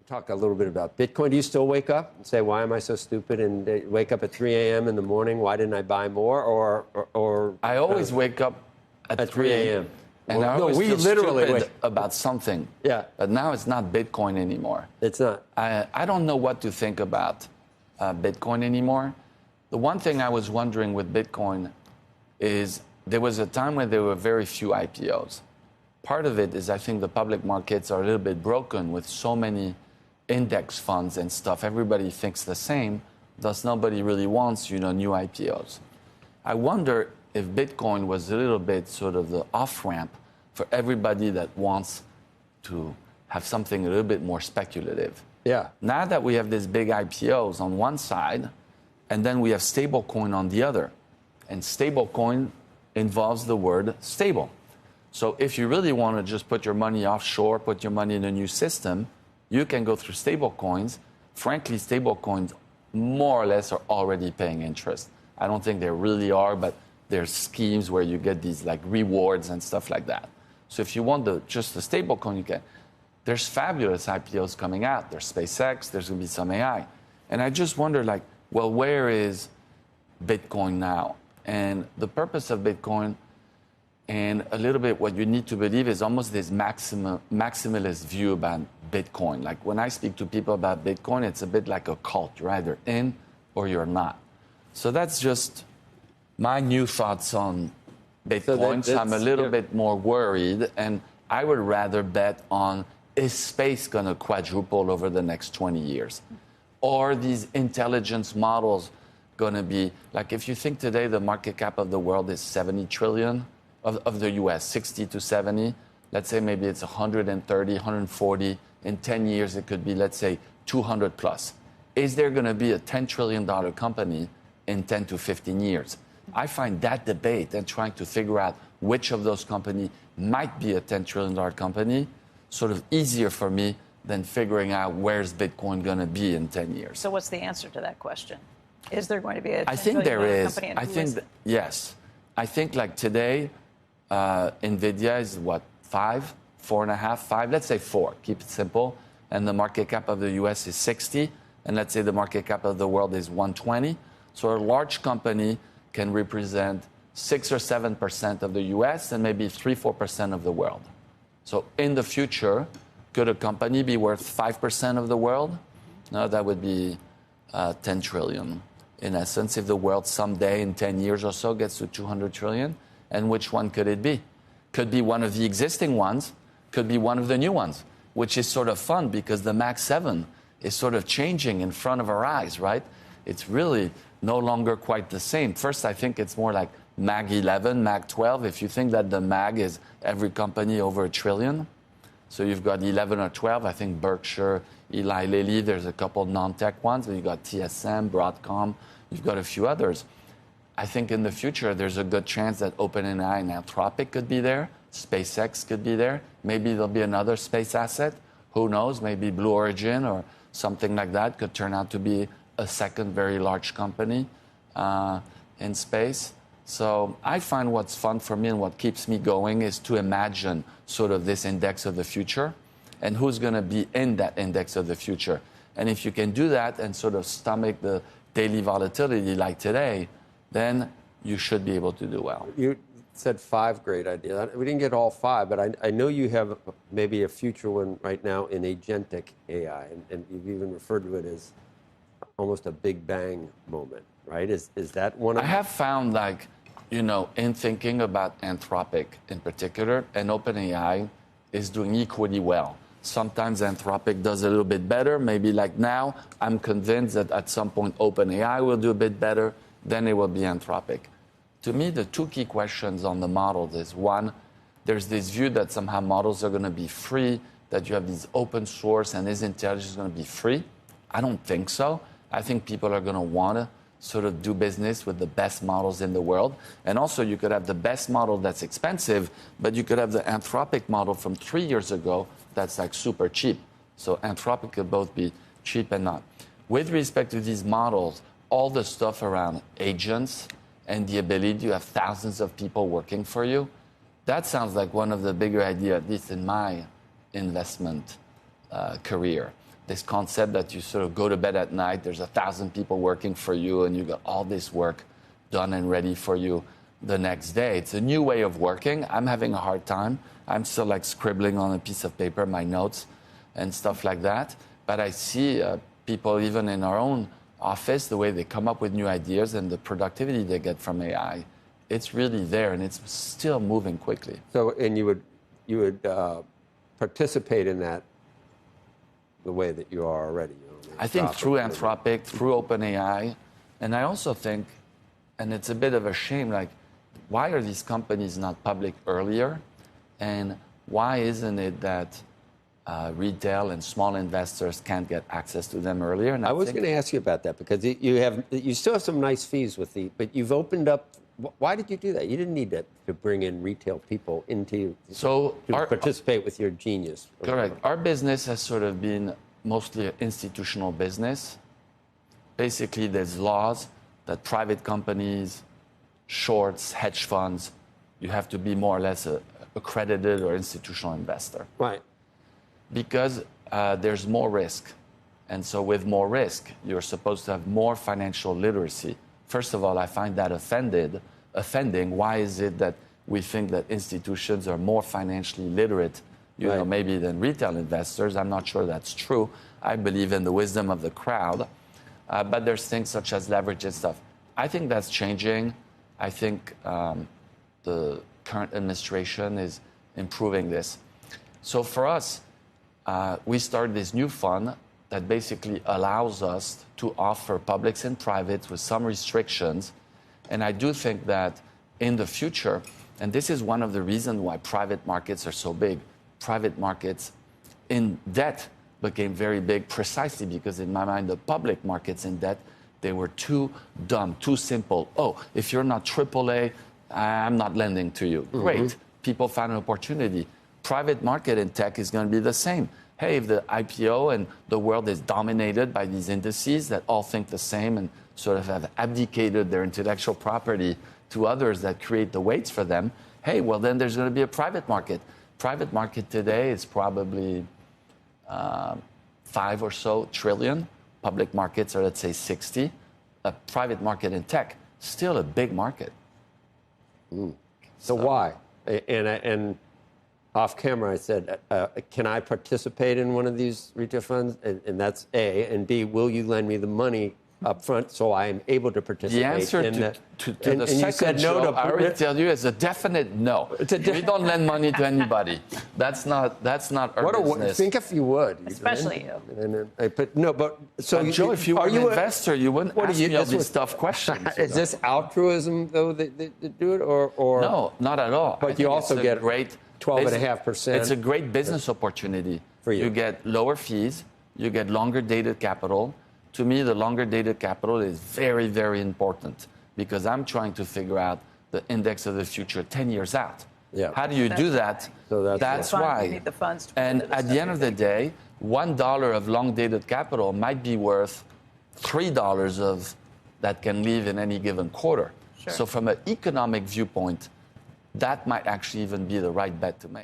talk a little bit about Bitcoin. Do you still wake up and say, why am I so stupid? And wake up at 3 a.m. in the morning, why didn't I buy more? Or I always wake up at 3 a.m. And I always feel stupid about something. Yeah. But now it's not Bitcoin anymore. It's not. I don't know what to think about Bitcoin anymore. The one thing I was wondering with Bitcoin is there was a time when there were very few IPOs. Part of it is I think the public markets are a little bit broken with so many index funds and stuff. Everybody thinks the same, thus nobody really wants, new IPOs. I wonder if Bitcoin was a little bit sort of the off-ramp for everybody that wants to have something a little bit more speculative. Yeah. Now that we have these big IPOs on one side, and then we have stablecoin on the other, and stablecoin involves the word stable. So if you really want to just put your money offshore, put your money in a new system, you can go through stablecoins. Frankly, stablecoins more or less are already paying interest. I don't think they really are, but there's schemes where you get these like rewards and stuff like that. So if you want just the stablecoin, you can. There's fabulous IPOs coming out. There's SpaceX, there's going to be some AI. And I just wonder, well, where is Bitcoin now? And the purpose of Bitcoin, and a little bit what you need to believe, is almost this maximalist view about Bitcoin. Like when I speak to people about Bitcoin, it's a bit like a cult. You're either in or you're not. So that's just my new thoughts on Bitcoin. So I'm a little bit more worried, and I would rather bet on, is space going to quadruple over the next 20 years? Or these intelligence models going to be, like if you think today the market cap of the world is 70 trillion, of the US, 60 to 70, let's say maybe it's 130, 140. In 10 years, it could be, let's say, 200 plus. Is there going to be a $10 trillion company in 10 to 15 years? I find that debate and trying to figure out which of those companies might be a $10 trillion company sort of easier for me than figuring out where's Bitcoin going to be in 10 years. So what's the answer to that question? Is there going to be a I think there is. Company? I think yes. I think like today, NVIDIA is what, 5, 4.5, 5? Let's say 4. Keep it simple. And the market cap of the US is 60. And let's say the market cap of the world is 120. So a large company can represent 6 or 7% of the US and maybe 3-4% of the world. So in the future, could a company be worth 5% of the world? No, that would be 10 trillion. In essence, if the world someday in 10 years or so gets to 200 trillion, and which one could it be? Could be one of the existing ones, could be one of the new ones, which is sort of fun because the Mag 7 is sort of changing in front of our eyes, right? It's really no longer quite the same. First, I think it's more like Mag 11, Mag 12. If you think that the Mag is every company over $1 trillion, so you've got 11 or 12, I think Berkshire, Eli Lilly, there's a couple non-tech ones, but you've got TSM, Broadcom, you've got a few others. I think in the future, there's a good chance that OpenAI and Anthropic could be there. SpaceX could be there. Maybe there'll be another space asset. Who knows? Maybe Blue Origin or something like that could turn out to be a second very large company in space. So I find what's fun for me and what keeps me going is to imagine sort of this index of the future and who's going to be in that index of the future. And if you can do that and sort of stomach the daily volatility like today, then you should be able to do well. You said 5 great ideas. We didn't get all 5, but I know you have maybe a future one right now in Agentic AI, and you've even referred to it as almost a Big Bang moment, right? Is that one of I have found, in thinking about Anthropic in particular, and OpenAI is doing equally well. Sometimes Anthropic does a little bit better. Maybe like now, I'm convinced that at some point OpenAI will do a bit better. Then it will be Anthropic. To me, the 2 key questions on the models is, one, there's this view that somehow models are going to be free, that you have these open source and is intelligence going to be free. I don't think so. I think people are going to want to sort of do business with the best models in the world. And also, you could have the best model that's expensive, but you could have the Anthropic model from 3 years ago that's like super cheap. So Anthropic could both be cheap and not. With respect to these models, all the stuff around agents and the ability to have thousands of people working for you, that sounds like one of the bigger ideas, at least in my investment career. this concept that you sort of go to bed at night, there's 1,000 people working for you, and you got all this work done and ready for you the next day. It's a new way of working. I'm having a hard time. I'm still like scribbling on a piece of paper, my notes and stuff like that. But I see people, even in our own office, the way they come up with new ideas and the productivity they get from AI. It's really there, and it's still moving quickly. So, and you would participate in that the way that you are already. I think through Anthropic, through OpenAI, and I also think, and it's a bit of a shame, like, why are these companies not public earlier? And why isn't it that retail and small investors can't get access to them earlier? And I was going to ask you about that, because you still have some nice fees with but you've opened up. Why did you do that? You didn't need to bring in retail people to participate with your genius. Correct. Our business has sort of been mostly an institutional business. Basically, there's laws that private companies, shorts, hedge funds, you have to be more or less a accredited or institutional investor. Right. Because there's more risk. And so with more risk, you're supposed to have more financial literacy. First of all, I find that offending. Why is it that we think that institutions are more financially literate, maybe than retail investors? I'm not sure that's true. I believe in the wisdom of the crowd. But there's things such as leverage and stuff. I think that's changing. I think the current administration is improving this. So for us, we started this new fund that basically allows us to offer publics and privates with some restrictions. And I do think that in the future, and this is one of the reasons why private markets are so big, private markets in debt became very big precisely because, in my mind, the public markets in debt, they were too dumb, too simple. Oh, if you're not AAA, I'm not lending to you. Great. People found an opportunity. Private market in tech is going to be the same. Hey, if the IPO and the world is dominated by these indices that all think the same and sort of have abdicated their intellectual property to others that create the weights for them, hey, well, then there's going to be a private market. Private market today is probably 5 or so trillion. Public markets are, let's say, 60. A private market in tech, still a big market. So why? And off camera, I said, can I participate in one of these retail funds? And that's A. And B, will you lend me the money up front so I am able to participate? The answer to the second show, I already tell you, is a definite no. We don't lend money to anybody. That's not our business. Think if you would. Especially you. Joe, if you were an investor, you wouldn't ask me all these tough questions. Is this altruism, though, that do it? Or no, not at all. But you also get great 12.5%. It's a great business opportunity. For you. You get lower fees. You get longer dated capital. To me, the longer dated capital is very, very important because I'm trying to figure out the index of the future 10 years out. Yeah. How do you do that? So that's why. You need the funds to and at the end of the day, $1 of long dated capital might be worth $3 of that can leave in any given quarter. Sure. So from an economic viewpoint, that might actually even be the right bet to make.